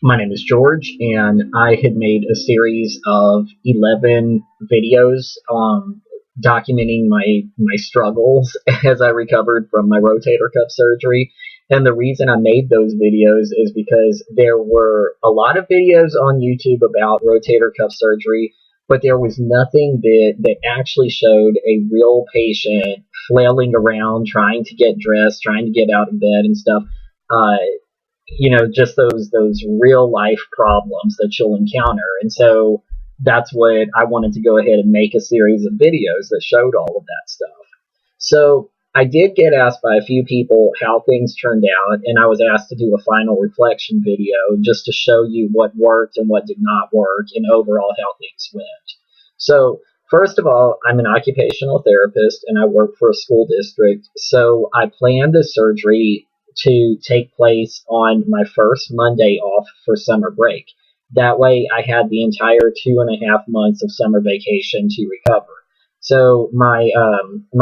My name is George, and I had made a series of 11 videos documenting my struggles as I recovered from my rotator cuff surgery. And the reason I made those videos is because there were a lot of videos on YouTube about rotator cuff surgery, but there was nothing that actually showed a real patient flailing around, trying to get dressed, trying to get out of bed and stuff. Uh, just those real life problems that you'll encounter. And so that's what I wanted to go ahead and make a series of videos that showed all of that stuff. So I did get asked by a few people how things turned out, and I was asked to do a final reflection video just to show you what worked and what did not work and overall how things went. So first of all, I'm an occupational therapist and I work for a school district. So I planned this surgery to take place on my first Monday off for summer break. That way I had the entire 2.5 months of summer vacation to recover. So my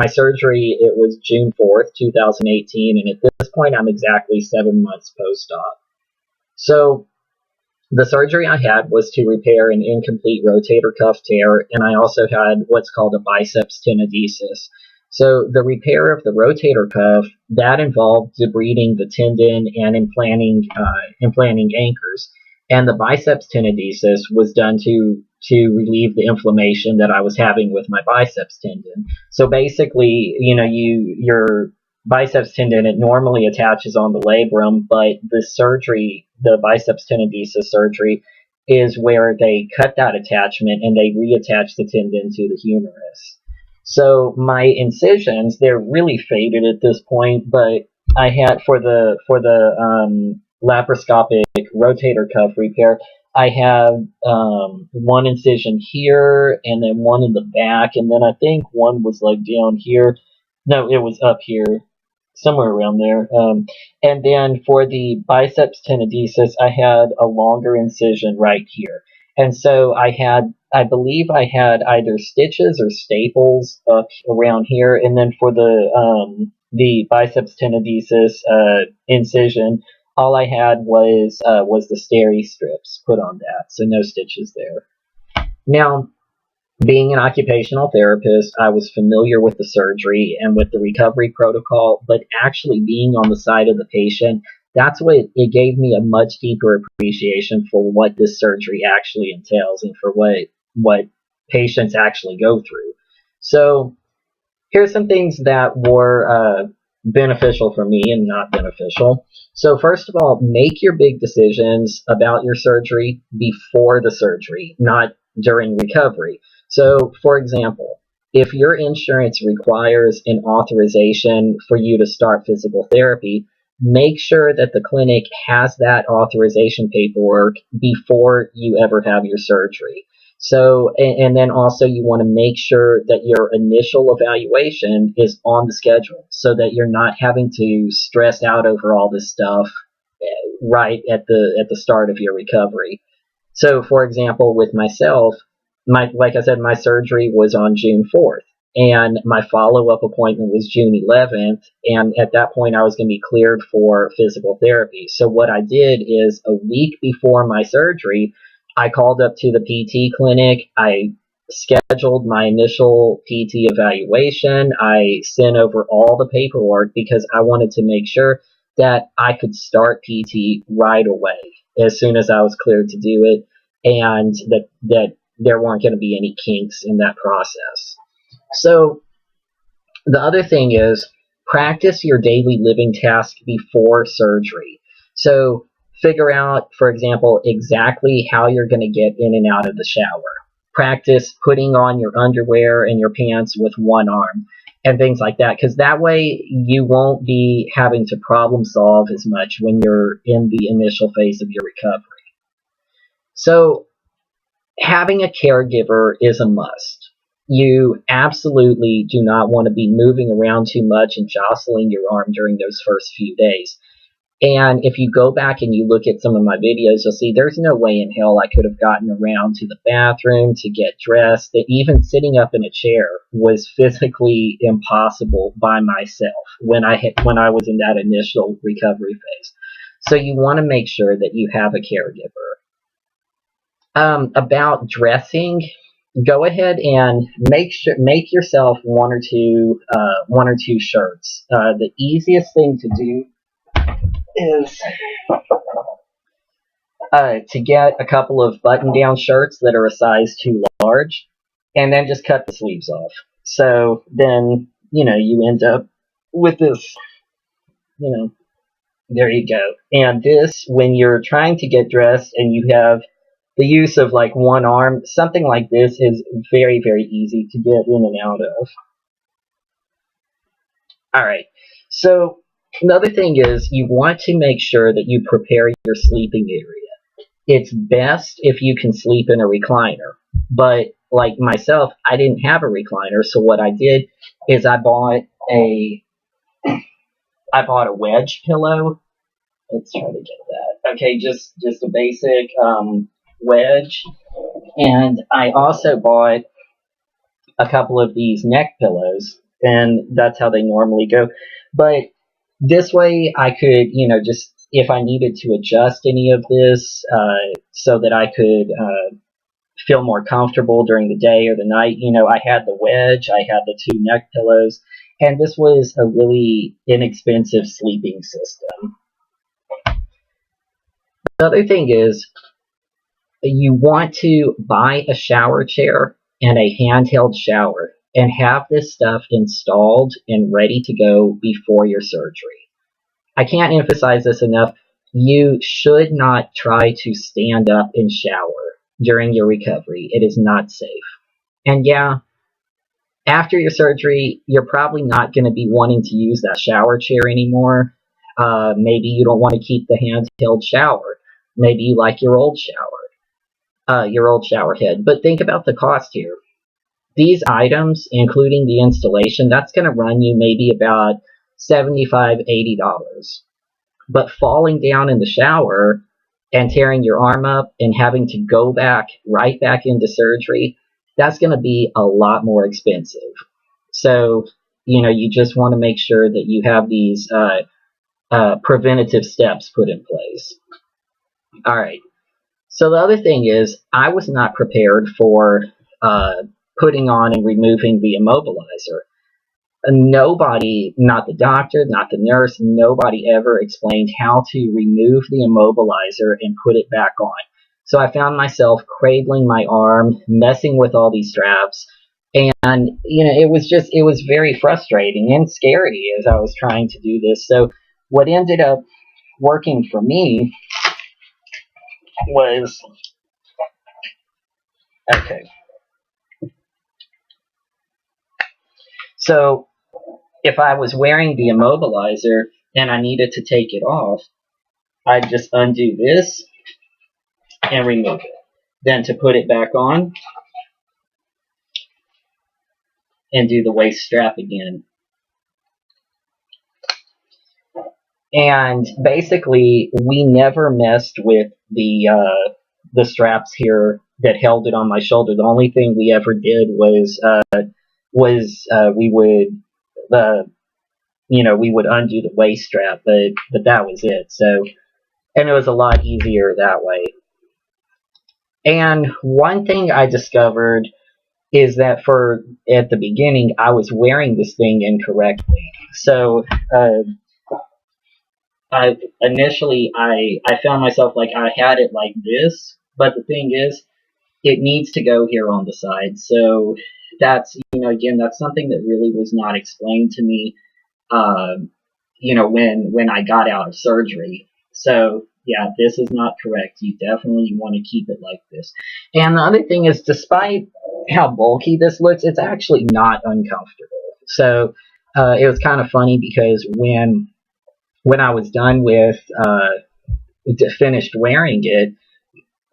surgery, it was June 4th, 2018, and at this point I'm exactly 7 months post-op. So the surgery I had was to repair an incomplete rotator cuff tear, and I also had what's called a biceps tenodesis. So the repair of the rotator cuff, that involved debriding the tendon and implanting anchors. And the biceps tenodesis was done to relieve the inflammation that I was having with my biceps tendon. So basically, your biceps tendon, it normally attaches on the labrum, but the surgery, the biceps tenodesis surgery, is where they cut that attachment and they reattach the tendon to the humerus. So my incisions, they're really faded at this point, but I had for the laparoscopic rotator cuff repair, I have one incision here and then one in the back, and then I think one was like down here. No, it was up here, somewhere around there. And then for the biceps tenodesis, I had a longer incision right here. And so I believe I had either stitches or staples up around here. And then for the biceps tenodesis incision, all I had was the steri strips put on that, so no stitches there. Now, being an occupational therapist, I was familiar with the surgery and with the recovery protocol, but actually being on the side of the patient, that's what it gave me a much deeper appreciation for what this surgery actually entails and for what patients actually go through. So here's some things that were beneficial for me and not beneficial. So first of all, make your big decisions about your surgery before the surgery, not during recovery. So, for example, if your insurance requires an authorization for you to start physical therapy, make sure that the clinic has that authorization paperwork before you ever have your surgery. So, and then also you want to make sure that your initial evaluation is on the schedule so that you're not having to stress out over all this stuff right at the start of your recovery. So, for example, with myself, like I said, my surgery was on June 4th, and my follow-up appointment was June 11th, and at that point I was going to be cleared for physical therapy. So what I did is a week before my surgery, I called up to the PT clinic. I scheduled my initial PT evaluation. I sent over all the paperwork because I wanted to make sure that I could start PT right away as soon as I was cleared to do it, and that there weren't going to be any kinks in that process. So the other thing is practice your daily living task before surgery. So figure out, for example, exactly how you're going to get in and out of the shower. Practice putting on your underwear and your pants with one arm and things like that, because that way you won't be having to problem solve as much when you're in the initial phase of your recovery. So having a caregiver is a must. You absolutely do not want to be moving around too much and jostling your arm during those first few days. And if you go back and you look at some of my videos, you'll see there's no way in hell I could have gotten around to the bathroom, to get dressed, that even sitting up in a chair was physically impossible by myself when I was in that initial recovery phase. So you want to make sure that you have a caregiver. About dressing, go ahead and make yourself one or two shirts. The easiest thing to do is to get a couple of button-down shirts that are a size too large, and then just cut the sleeves off. So then, you end up with this, there you go. And this, when you're trying to get dressed and you have the use of like one arm, something like this is very, very easy to get in and out of. Alright, so another thing is you want to make sure that you prepare your sleeping area. It's best if you can sleep in a recliner, but like myself, I didn't have a recliner, so what I did is I bought a wedge pillow. Let's try to get that. Okay, just a basic wedge, and I also bought a couple of these neck pillows, and that's how they normally go. But this way I could, just if I needed to adjust any of this so that I could feel more comfortable during the day or the night, I had the wedge, I had the two neck pillows, and this was a really inexpensive sleeping system. The other thing is you want to buy a shower chair and a handheld shower and have this stuff installed and ready to go before your surgery. I can't emphasize this enough. You should not try to stand up and shower during your recovery. It is not safe. And yeah, after your surgery, you're probably not going to be wanting to use that shower chair anymore. Maybe you don't want to keep the handheld shower. Maybe you like your old shower head. But think about the cost here. These items, including the installation, that's going to run you maybe about $75, $80. But falling down in the shower and tearing your arm up and having to go right back into surgery, that's going to be a lot more expensive. So, you just want to make sure that you have these preventative steps put in place. All right. So the other thing is, I was not prepared for putting on and removing the immobilizer. Nobody, not the doctor, not the nurse, nobody ever explained how to remove the immobilizer and put it back on. So I found myself cradling my arm, messing with all these straps, and it was very frustrating and scary as I was trying to do this. So what ended up working for me was, okay. So if I was wearing the immobilizer and I needed to take it off, I'd just undo this and remove it. Then to put it back on and do the waist strap again. And basically, we never messed with the straps here that held it on my shoulder. The only thing we ever did was we would undo the waist strap, but that was it. So, and it was a lot easier that way. And one thing I discovered is that at the beginning, I was wearing this thing incorrectly. So, initially I found myself like I had it like this, but the thing is, it needs to go here on the side. So that's, again, that's something that really was not explained to me, when I got out of surgery. So yeah, this is not correct. You definitely want to keep it like this. And the other thing is, despite how bulky this looks, it's actually not uncomfortable. So it was kind of funny because when I was done with finished wearing it,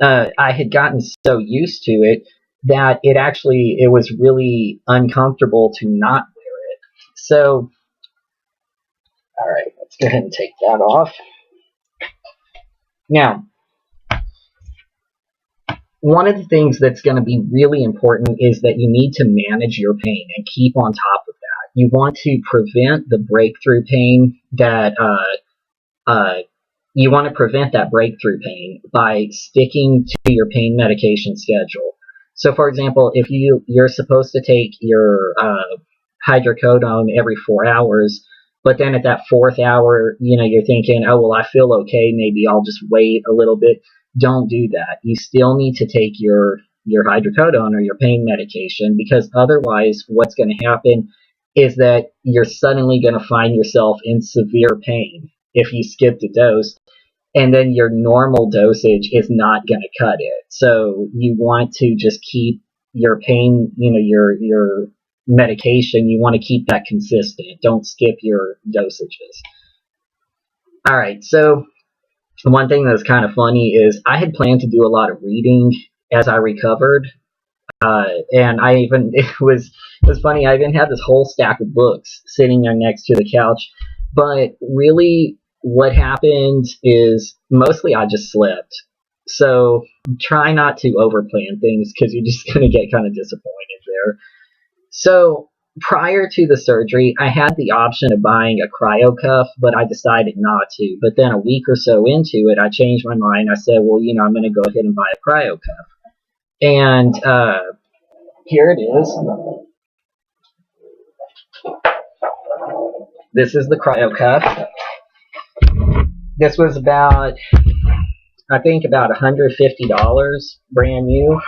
I had gotten so used to it that it was really uncomfortable to not wear it. So, all right, let's go ahead and take that off. Now, one of the things that's going to be really important is that you need to manage your pain and keep on top of that. You want to prevent the breakthrough pain that you want to prevent that breakthrough pain by sticking to your pain medication schedule. So, for example, if you're supposed to take your hydrocodone every 4 hours, but then at that fourth hour, you're thinking, oh, well, I feel okay. Maybe I'll just wait a little bit. Don't do that. You still need to take your hydrocodone or your pain medication, because otherwise what's going to happen is that you're suddenly going to find yourself in severe pain if you skip the dose, and then your normal dosage is not going to cut it. So you want to just keep your pain, your medication, you want to keep that consistent. Don't skip your dosages. All right, so one thing that's kind of funny is I had planned to do a lot of reading as I recovered, and it was funny. I even had this whole stack of books sitting there next to the couch, but really what happened is mostly I just slept. So try not to overplan things, because you're just going to get kind of disappointed there. So prior to the surgery, I had the option of buying a cryo cuff, but I decided not to. But then a week or so into it, I changed my mind. I said, well, I'm going to go ahead and buy a cryo cuff. And here it is. This is the cryo cuff. This was about $150, brand new.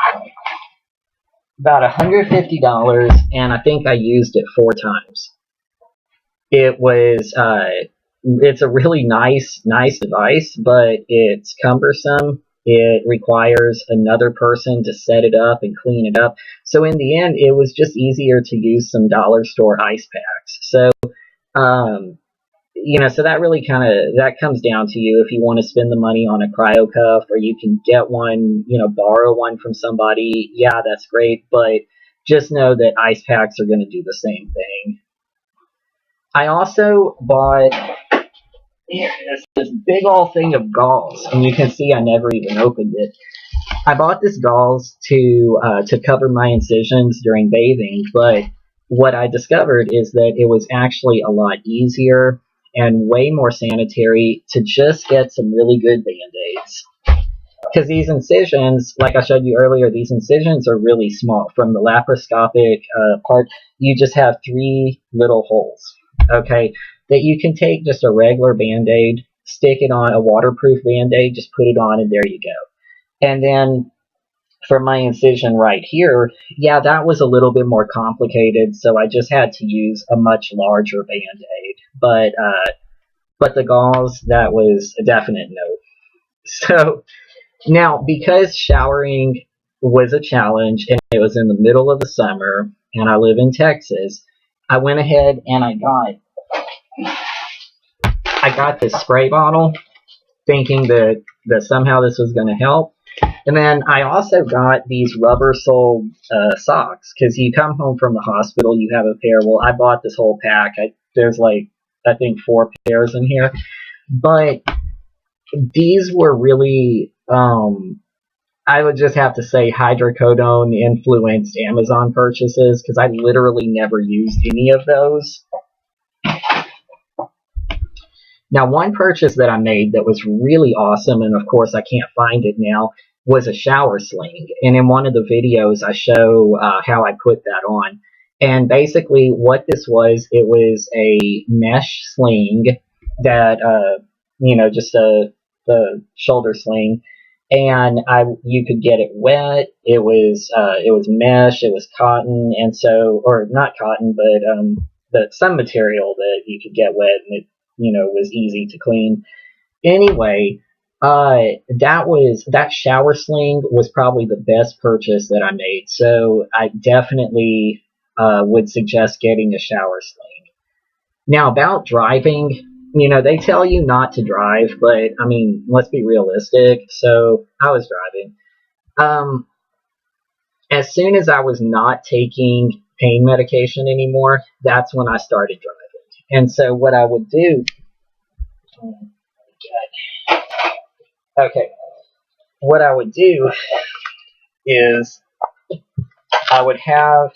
About $150, and I think I used it 4 times. It was, it's a really nice device, but it's cumbersome. It requires another person to set it up and clean it up. So in the end, it was just easier to use some dollar store ice packs. So, so that really that comes down to you if you want to spend the money on a cryo cuff, or you can get one, borrow one from somebody. Yeah, that's great, but just know that ice packs are going to do the same thing. I also bought this big old thing of gauze, and you can see I never even opened it. I bought this gauze to cover my incisions during bathing, but what I discovered is that it was actually a lot easier and way more sanitary to just get some really good Band-Aids. Because these incisions, like I showed you earlier, these incisions are really small. From the laparoscopic part, you just have 3 little holes, okay, that you can take just a regular Band-Aid, stick it on a waterproof Band-Aid, just put it on, and there you go. And then for my incision right here, yeah, that was a little bit more complicated, so I just had to use a much larger Band-Aid. But the gauze, that was a definite no. So now, because showering was a challenge and it was in the middle of the summer and I live in Texas, I went ahead and I got this spray bottle, thinking that somehow this was going to help. And then I also got these rubber-soled socks, because you come home from the hospital, you have a pair. Well, I bought this whole pack. There's I think 4 pairs in here. But these were really, I would just have to say, hydrocodone-influenced Amazon purchases, because I literally never used any of those. Now, one purchase that I made that was really awesome, and of course I can't find it now, was a shower sling. And in one of the videos, I show how I put that on. And basically what this was, it was a mesh sling that, just the shoulder sling. And you could get it wet. It was mesh, it was cotton, and so, or not cotton, but some material that you could get wet, and it, was easy to clean. Anyway, that shower sling was probably the best purchase that I made. So I definitely would suggest getting a shower sling. Now, about driving, they tell you not to drive, but I mean, let's be realistic. So I was driving. As soon as I was not taking pain medication anymore, that's when I started driving. And so what I would do, what I would do is I would have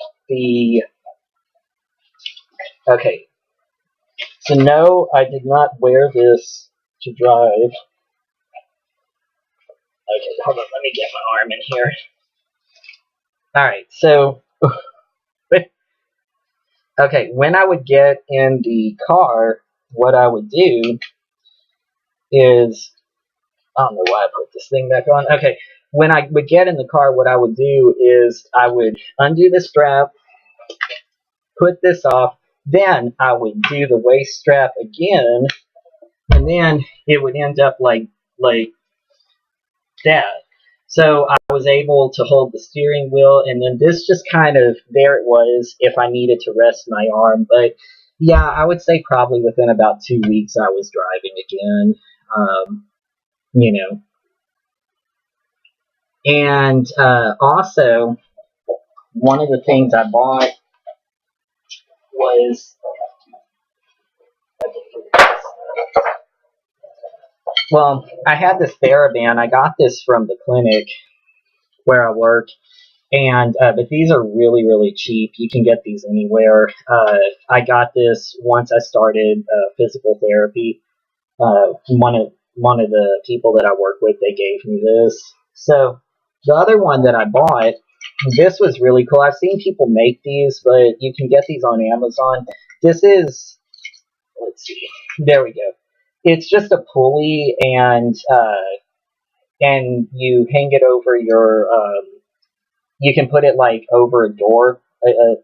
so no, I did not wear this to drive. Okay, hold on, let me get my arm in here. Alright, so, okay, when I would get in the car, what I would do is, I don't know why I put this thing back on. Okay, when I would get in the car, what I would do is I would undo the strap, put this off, then I would do the waist strap again, and then it would end up like that. So I was able to hold the steering wheel, and then this just kind of, there it was if I needed to rest my arm. But yeah, I would say probably within about 2 weeks I was driving again. You know, and also one of the things I bought was, well, I had this TheraBand. I got this from the clinic where I work, and but these are really, really cheap. You can get these anywhere. I got this once I started physical therapy. One of the people that I work with, they gave me this. So the other one that I bought, this was really cool. I've seen people make these, but you can get these on Amazon. This is, let's see, there we go. It's just a pulley, and you hang it over your. You can put it like over a door,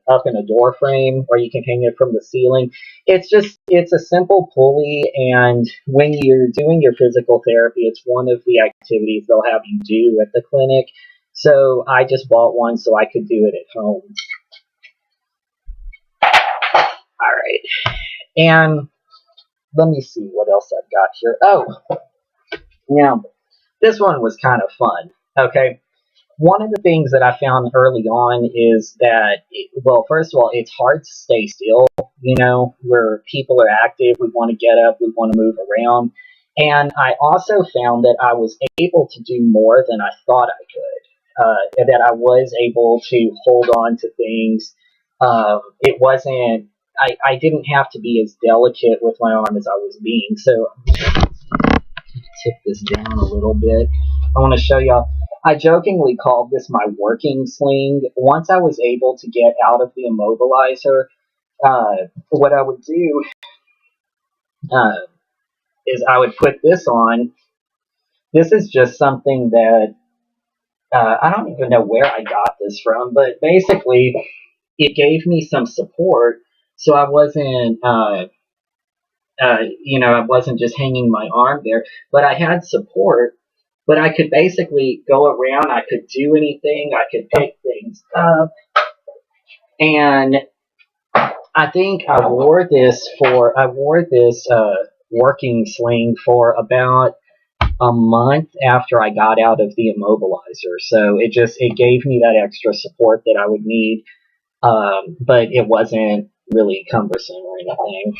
up in a door frame, or you can hang it from the ceiling. It's a simple pulley, and when you're doing your physical therapy, it's one of the activities they'll have you do at the clinic. So I just bought one so I could do it at home. All right, and let me see what else I've got here. Oh, now this one was kind of fun. Okay. One of the things that I found early on is that, well, first of all, it's hard to stay still. You know, where people are active, we want to get up, we want to move around. And I also found that I was able to do more than I thought I could. That I was able to hold on to things. It wasn't, I didn't have to be as delicate with my arm as I was being. So, tip this down a little bit. I want to show y'all. I jokingly called this my working sling. Once I was able to get out of the immobilizer, what I would do is I would put this on. This is just something that I don't even know where I got this from, but basically it gave me some support, so I wasn't, I wasn't just hanging my arm there, but I had support. But I could basically go around. I could do anything. I could pick things up, and I think I wore this working sling for about a month after I got out of the immobilizer. So it gave me that extra support that I would need, but it wasn't really cumbersome or anything.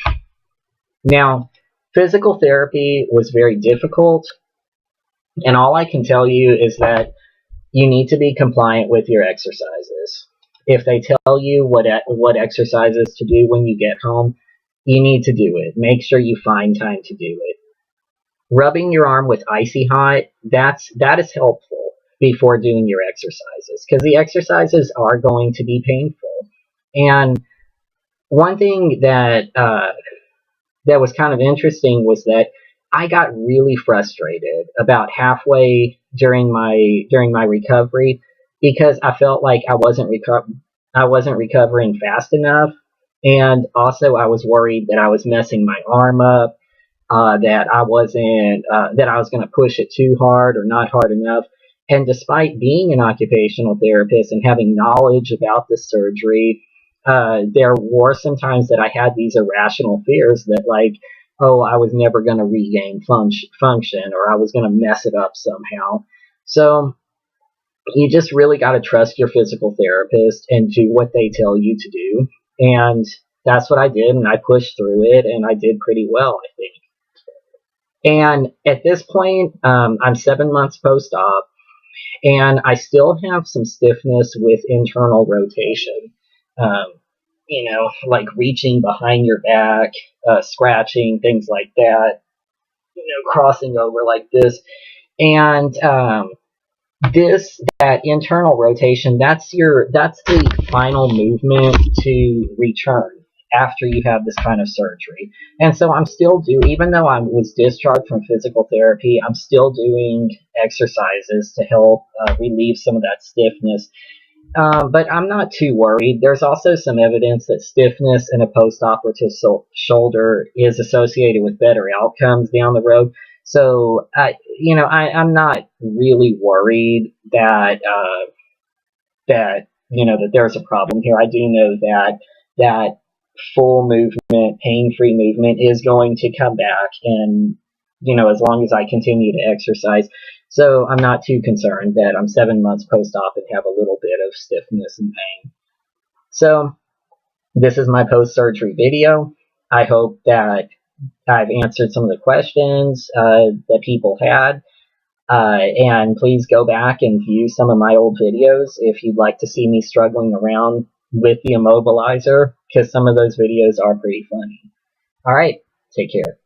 Now, physical therapy was very difficult, and all I can tell you is that you need to be compliant with your exercises. If they tell you what exercises to do when you get home, you need to do it. Make sure you find time to do it. Rubbing your arm with icy hot, that is helpful before doing your exercises, because the exercises are going to be painful. And one thing that was kind of interesting was that I got really frustrated about halfway during my recovery, because I felt like I wasn't recovering fast enough, and also I was worried that I was messing my arm up, that I was going to push it too hard or not hard enough. And despite being an occupational therapist and having knowledge about the surgery, there were some times that I had these irrational fears that, like, oh, I was never going to regain function, or I was going to mess it up somehow. So you just really got to trust your physical therapist and do what they tell you to do. And that's what I did, and I pushed through it, and I did pretty well, I think. And at this point, I'm 7 months post-op, and I still have some stiffness with internal rotation. Um, like reaching behind your back, scratching, things like that, crossing over like this. And that internal rotation, that's the final movement to return after you have this kind of surgery. And so I'm still even though I was discharged from physical therapy, I'm still doing exercises to help relieve some of that stiffness. But I'm not too worried. There's also some evidence that stiffness in a post-operative shoulder is associated with better outcomes down the road. So, I'm not really worried that there's a problem here. I do know that full movement, pain-free movement, is going to come back, and as long as I continue to exercise. So I'm not too concerned that I'm 7 months post-op and have a little bit of stiffness and pain. So this is my post-surgery video. I hope that I've answered some of the questions that people had. And please go back and view some of my old videos if you'd like to see me struggling around with the immobilizer, because some of those videos are pretty funny. All right, take care.